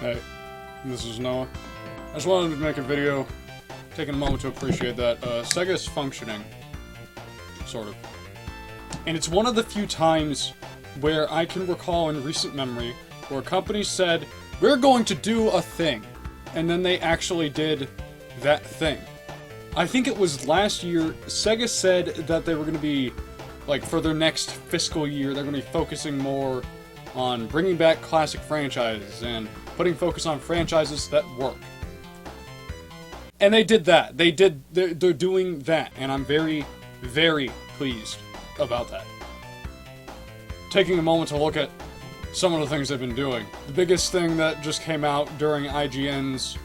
Hey, this is Noah. I just wanted to make a video, taking a moment to appreciate that SEGA is functioning, sort of. And it's one of the few times where I can recall in recent memory where a company said, we're going to do a thing, and then they actually did that thing. I think it was last year, SEGA said that they were going to be, like, for their next fiscal year, they're going to be focusing more on bringing back classic franchises and putting focus on franchises that work. And they did that. They're doing that, and I'm very, very pleased about that. Taking a moment to look at some of the things they've been doing. The biggest thing that just came out during IGN's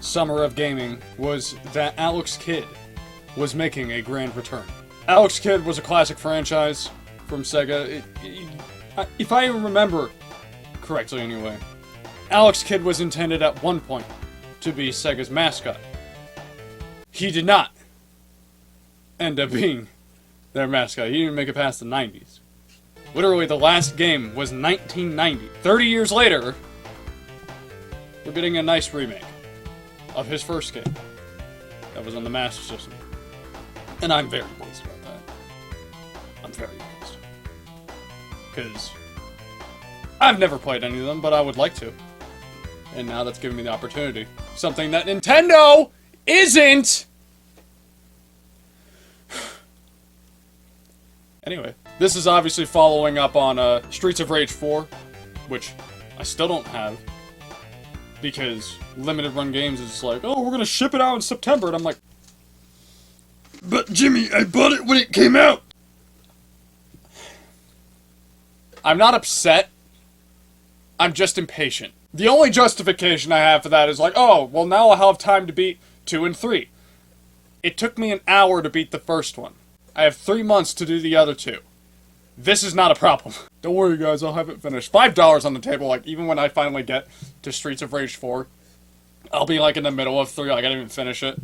Summer of Gaming was that Alex Kidd was making a grand return. Alex Kidd was a classic franchise from SEGA. If I remember correctly anyway, Alex Kidd was intended at one point to be SEGA's mascot. He did not end up being their mascot. He didn't make it past the 90s. Literally, the last game was 1990. 30 years later, we're getting a nice remake of his first game that was on the Master System. And I'm very pleased about that. I'm very pleased. Because I've never played any of them, but I would like to. And now that's giving me the opportunity. Something that Nintendo isn't! Anyway, this is obviously following up on Streets of Rage 4, which I still don't have, because limited run games is like, oh, we're gonna ship it out in September, and I'm like, but Jimmy, I bought it when it came out! I'm not upset, I'm just impatient. The only justification I have for that is like, oh, well now I'll have time to beat 2 and 3. It took me an hour to beat the first one. I have 3 months to do the other 2. This is not a problem. Don't worry guys, I'll have it finished. $5 on the table, like, even when I finally get to Streets of Rage 4, I'll be, like, in the middle of 3, like, I didn't even finish it.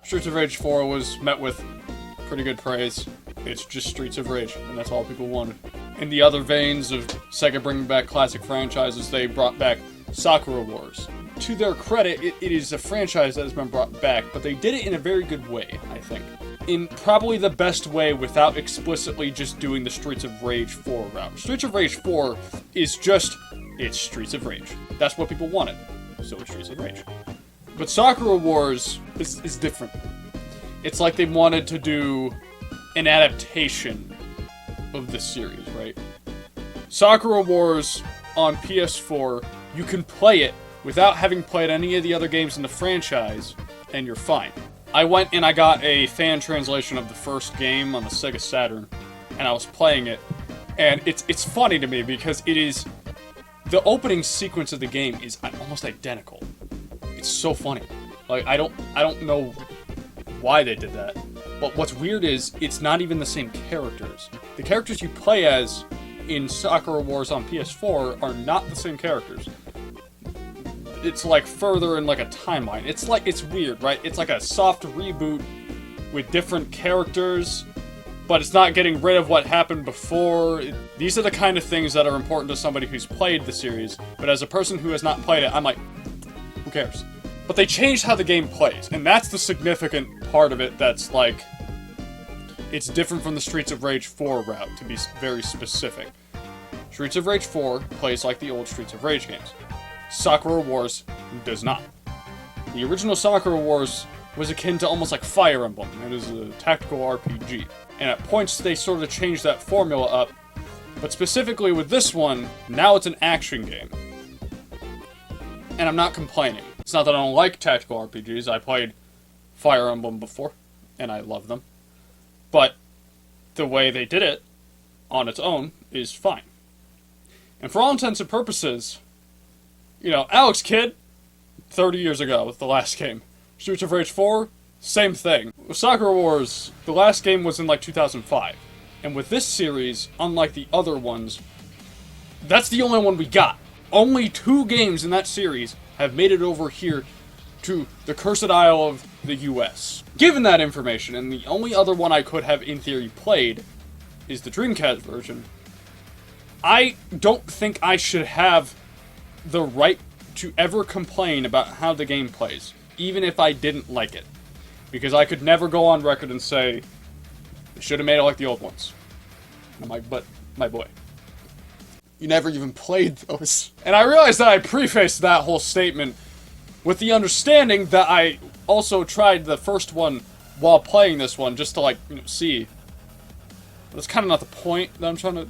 Streets of Rage 4 was met with pretty good praise. It's just Streets of Rage, and that's all people wanted. In the other veins of SEGA bringing back classic franchises, they brought back Sakura Wars. To their credit, it is a franchise that has been brought back, but they did it in a very good way, I think. In probably the best way without explicitly just doing the Streets of Rage 4 route. Streets of Rage 4 is just, it's Streets of Rage. That's what people wanted, so it's Streets of Rage. But Sakura Wars is different. It's like they wanted to do an adaptation of this series, right? Sakura Wars on PS4, you can play it without having played any of the other games in the franchise, and you're fine. I went and I got a fan translation of the first game on the Sega Saturn, and I was playing it, and it's funny to me because it is, the opening sequence of the game is almost identical. It's so funny. Like, I don't know why they did that, but what's weird is it's not even the same characters. The characters you play as in Sakura Wars on PS4 are not the same characters. It's like further in like a timeline. It's weird, right? It's like a soft reboot with different characters, but it's not getting rid of what happened before. These are the kind of things that are important to somebody who's played the series, but as a person who has not played it, I'm like, who cares? But they changed how the game plays, and that's the significant part of it that's like, it's different from the Streets of Rage 4 route, to be very specific. Streets of Rage 4 plays like the old Streets of Rage games. Sakura Wars does not. The original Sakura Wars was akin to almost like Fire Emblem. It is a tactical RPG. And at points they sort of changed that formula up, but specifically with this one, now it's an action game. And I'm not complaining. It's not that I don't like tactical RPGs, I played Fire Emblem before, and I love them. But the way they did it, on its own, is fine. And for all intents and purposes, you know, Alex Kidd, 30 years ago with the last game. Streets of Rage 4, same thing. With Sakura Wars, the last game was in like 2005. And with this series, unlike the other ones, that's the only one we got. Only 2 games in that series have made it over here to the Cursed Isle of the US. Given that information, and the only other one I could have in theory played is the Dreamcast version, I don't think I should have the right to ever complain about how the game plays, even if I didn't like it. Because I could never go on record and say, they should have made it like the old ones. I'm like, but, my boy, you never even played those. And I realized that I prefaced that whole statement with the understanding that I also tried the first one while playing this one, just to, like, see. That's kind of not the point that I'm trying to...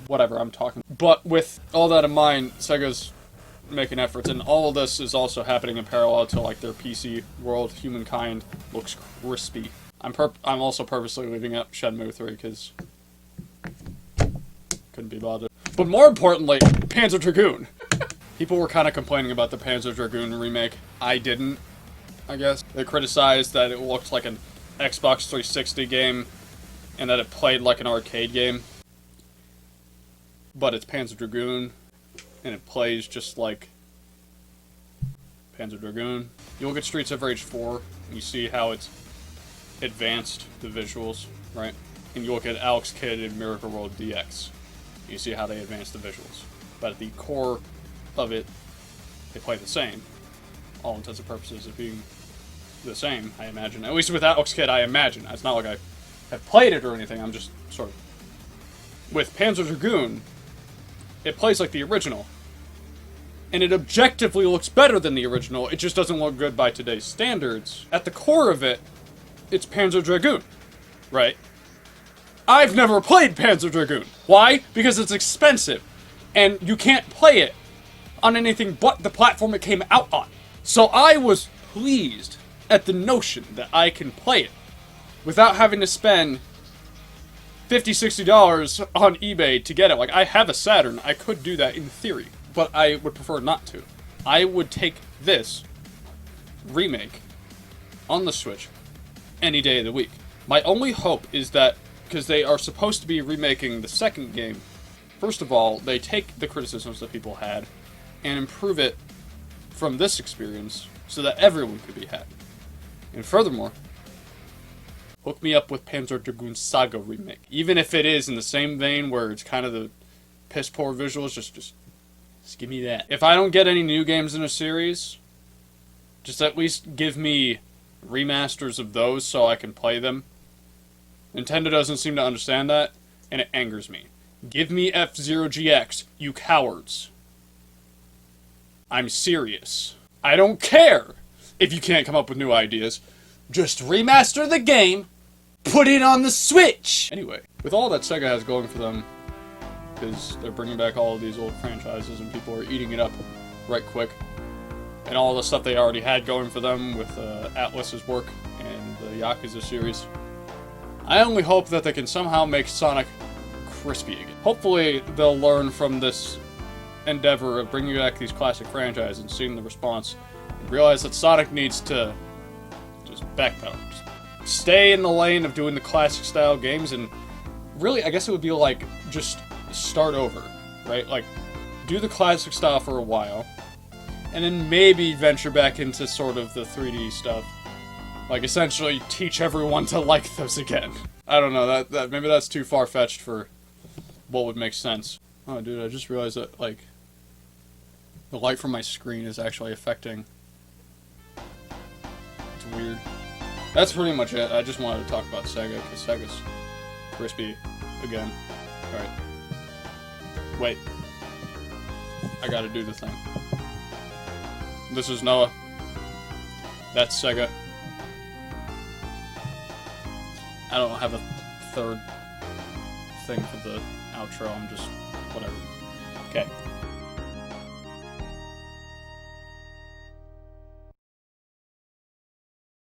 Whatever, I'm talking. But with all that in mind, Sega's making efforts, and all of this is also happening in parallel to, like, their PC world. Humankind looks crispy. I'm also purposely leaving out Shenmue 3, because... couldn't be bothered. But more importantly, Panzer Dragoon. People were kind of complaining about the Panzer Dragoon remake. I didn't, I guess. They criticized that it looked like an Xbox 360 game, and that it played like an arcade game. But it's Panzer Dragoon, and it plays just like Panzer Dragoon. You look at Streets of Rage 4, and you see how it's advanced the visuals, right? And you look at Alex Kidd in Miracle World DX, and you see how they advanced the visuals. But at the core of it, they play the same. All intents and purposes of being the same, I imagine. At least with Alex Kidd, I imagine. It's not like I have played it or anything, I'm just sort of... With Panzer Dragoon, it plays like the original. And it objectively looks better than the original, it just doesn't look good by today's standards. At the core of it, it's Panzer Dragoon, right? I've never played Panzer Dragoon. Why? Because it's expensive, and you can't play it on anything but the platform it came out on. So I was pleased at the notion that I can play it without having to spend $50, $60 on eBay to get it. Like, I have a Saturn, I could do that in theory, but I would prefer not to. I would take this remake on the Switch any day of the week. My only hope is that, because they are supposed to be remaking the second game, first of all, they take the criticisms that people had and improve it from this experience so that everyone could be happy. And furthermore, hook me up with Panzer Dragoon Saga Remake. Even if it is in the same vein where it's kind of the piss poor visuals, just give me that. If I don't get any new games in a series, just at least give me remasters of those so I can play them. Nintendo doesn't seem to understand that, and it angers me. Give me F-Zero GX, you cowards. I'm serious. I don't care if you can't come up with new ideas. Just remaster the game, put it on the Switch! Anyway, with all that Sega has going for them, because they're bringing back all of these old franchises and people are eating it up right quick, and all the stuff they already had going for them with Atlus's work and the Yakuza series, I only hope that they can somehow make Sonic crispy again. Hopefully they'll learn from this endeavor of bringing back these classic franchises and seeing the response, and realize that Sonic needs to just backpedal. Just stay in the lane of doing the classic style games, and really, I guess it would be like, just start over, right? Like, do the classic style for a while, and then maybe venture back into sort of the 3D stuff. Like, essentially teach everyone to like those again. I don't know, that maybe that's too far-fetched for what would make sense. Oh, dude, I just realized that, like, the light from my screen is actually affecting. It's weird. That's pretty much it. I just wanted to talk about Sega, because Sega's crispy again. Alright. Wait. I gotta do the thing. This is Noah. That's Sega. I don't have a third thing for the outro, I'm just... whatever. Okay.